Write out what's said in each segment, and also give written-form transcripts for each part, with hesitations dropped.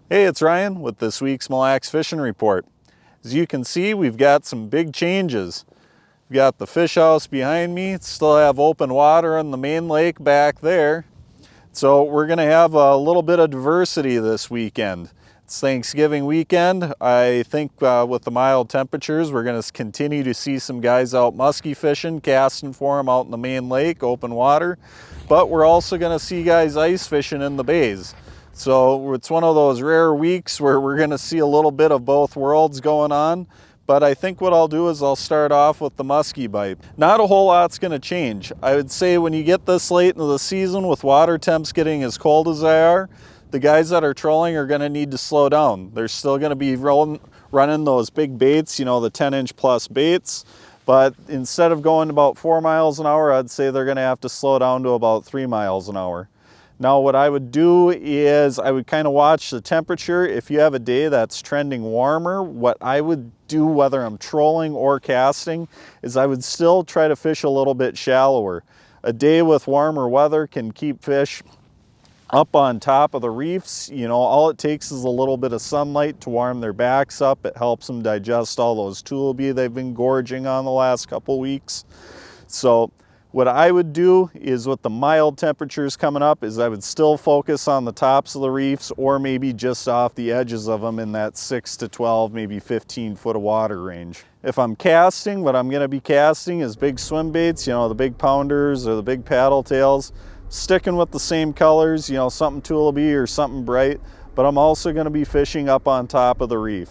Hey, it's Ryan with this week's Mille Fishing Report. As you can see, we've got some big changes. We've got the fish house behind me, still have open water on the main lake back there. So we're gonna have a little bit of diversity this weekend. It's Thanksgiving weekend. I think with the mild temperatures, we're gonna continue to see some guys out muskie fishing, casting for them out in the main lake, open water. But we're also gonna see guys ice fishing in the bays. So it's one of those rare weeks where we're gonna see a little bit of both worlds going on. But I think what I'll do is I'll start off with the muskie bite. Not a whole lot's gonna change. I would say when you get this late into the season with water temps getting as cold as they are, the guys that are trolling are gonna need to slow down. They're still gonna be running those big baits, you know, the 10-inch plus baits. But instead of going about 4 miles an hour, I'd say they're gonna have to slow down to about 3 miles an hour. Now what I would do is I would kind of watch the temperature. If you have a day that's trending warmer, what I would do, whether I'm trolling or casting, is I would still try to fish a little bit shallower. A day with warmer weather can keep fish up on top of the reefs. You know, all it takes is a little bit of sunlight to warm their backs up. It helps them digest all those tullibee they've been gorging on the last couple weeks. So what I would do is with the mild temperatures coming up is I would still focus on the tops of the reefs or maybe just off the edges of them in that 6 to 12, maybe 15 foot of water range. If I'm casting, what I'm gonna be casting is big swim baits, you know, the big pounders or the big paddle tails, sticking with the same colors, you know, something tullibee or something bright, but I'm also gonna be fishing up on top of the reef.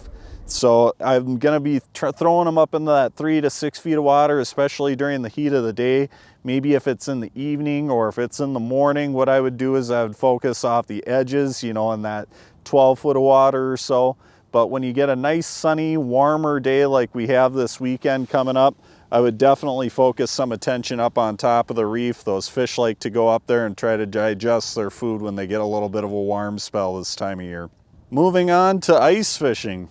So I'm gonna be throwing them up into that 3 to 6 feet of water, especially during the heat of the day. Maybe if it's in the evening or if it's in the morning, what I would do is I would focus off the edges, you know, in that 12 foot of water or so. But when you get a nice sunny, warmer day like we have this weekend coming up, I would definitely focus some attention up on top of the reef. Those fish like to go up there and try to digest their food when they get a little bit of a warm spell this time of year. Moving on to ice fishing.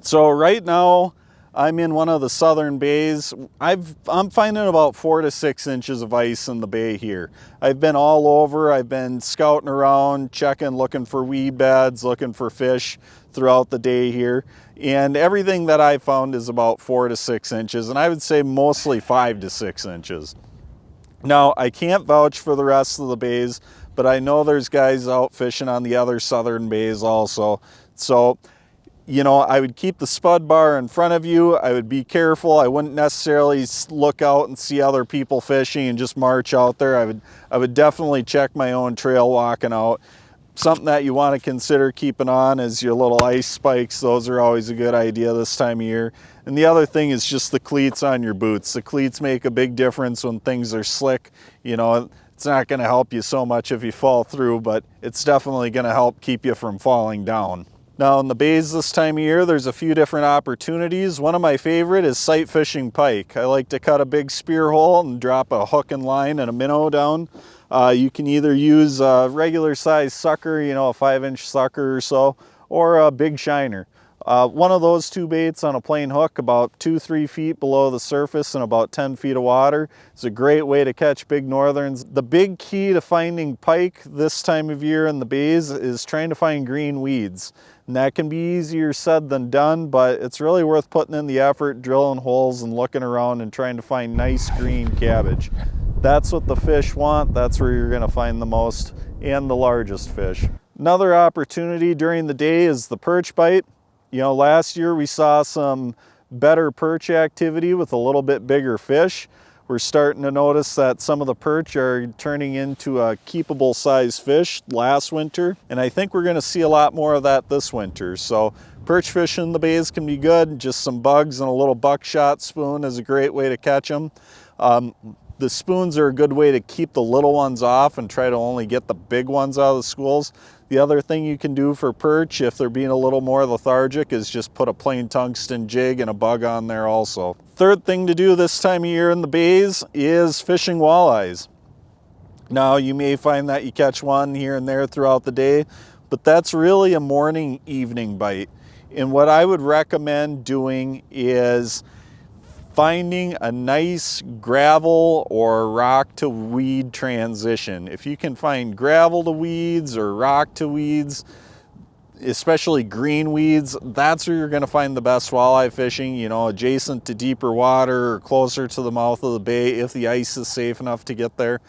So right now, I'm in one of the southern bays. I'm finding about 4 to 6 inches of ice in the bay here. I've been all over. I've been scouting around, checking, looking for weed beds, looking for fish throughout the day here. And everything that I found is about 4 to 6 inches, and I would say mostly 5 to 6 inches. Now, I can't vouch for the rest of the bays, but I know there's guys out fishing on the other southern bays also. So, you know, I would keep the spud bar in front of you. I would be careful. I wouldn't necessarily look out and see other people fishing and just march out there. I would definitely check my own trail walking out. Something that you want to consider keeping on is your little ice spikes. Those are always a good idea this time of year. And the other thing is just the cleats on your boots. The cleats make a big difference when things are slick. You know, it's not going to help you so much if you fall through, but it's definitely going to help keep you from falling down. Now in the bays this time of year, there's a few different opportunities. One of my favorite is sight fishing pike. I like to cut a big spear hole and drop a hook and line and a minnow down. You can either use a regular size sucker, you know, a 5-inch sucker or so, or a big shiner. One of those two baits on a plain hook about 2-3 feet below the surface and about 10 feet of water is a great way to catch big northerns. The big key to finding pike this time of year in the bays is trying to find green weeds. And that can be easier said than done, but it's really worth putting in the effort, drilling holes and looking around and trying to find nice green cabbage. That's what the fish want. That's where you're gonna find the most and the largest fish. Another opportunity during the day is the perch bite. You know, last year we saw some better perch activity with a little bit bigger fish. We're starting to notice that some of the perch are turning into a keepable size fish last winter, and I think we're going to see a lot more of that this winter. So perch fishing in the bays can be good. Just some bugs and a little buckshot spoon is a great way to catch them. The spoons are a good way to keep the little ones off and try to only get the big ones out of the schools. The other thing you can do for perch, if they're being a little more lethargic, is just put a plain tungsten jig and a bug on there also. Third thing to do this time of year in the bays is fishing walleyes. Now, you may find that you catch one here and there throughout the day, but that's really a morning, evening bite. And what I would recommend doing is finding a nice gravel or rock to weed transition. If you can find gravel to weeds or rock to weeds, especially green weeds, that's where you're going to find the best walleye fishing, you know, adjacent to deeper water or closer to the mouth of the bay if the ice is safe enough to get there.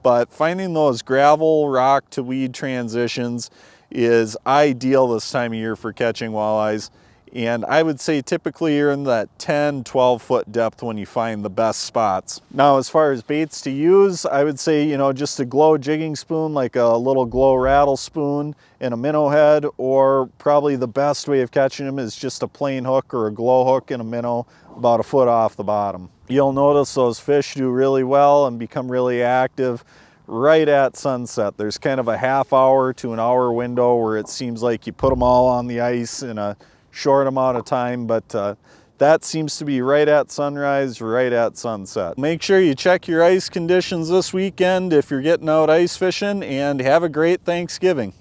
But finding those gravel, rock to weed transitions is ideal this time of year for catching walleyes. And I would say typically you're in that 10, 12 foot depth when you find the best spots. Now, as far as baits to use, I would say, you know, just a glow jigging spoon, like a little glow rattle spoon and a minnow head, or probably the best way of catching them is just a plain hook or a glow hook and a minnow about a foot off the bottom. You'll notice those fish do really well and become really active right at sunset. There's kind of a half hour to an hour window where it seems like you put them all on the ice in a short amount of time, but that seems to be right at sunrise, right at sunset. Make sure you check your ice conditions this weekend if you're getting out ice fishing, and have a great Thanksgiving.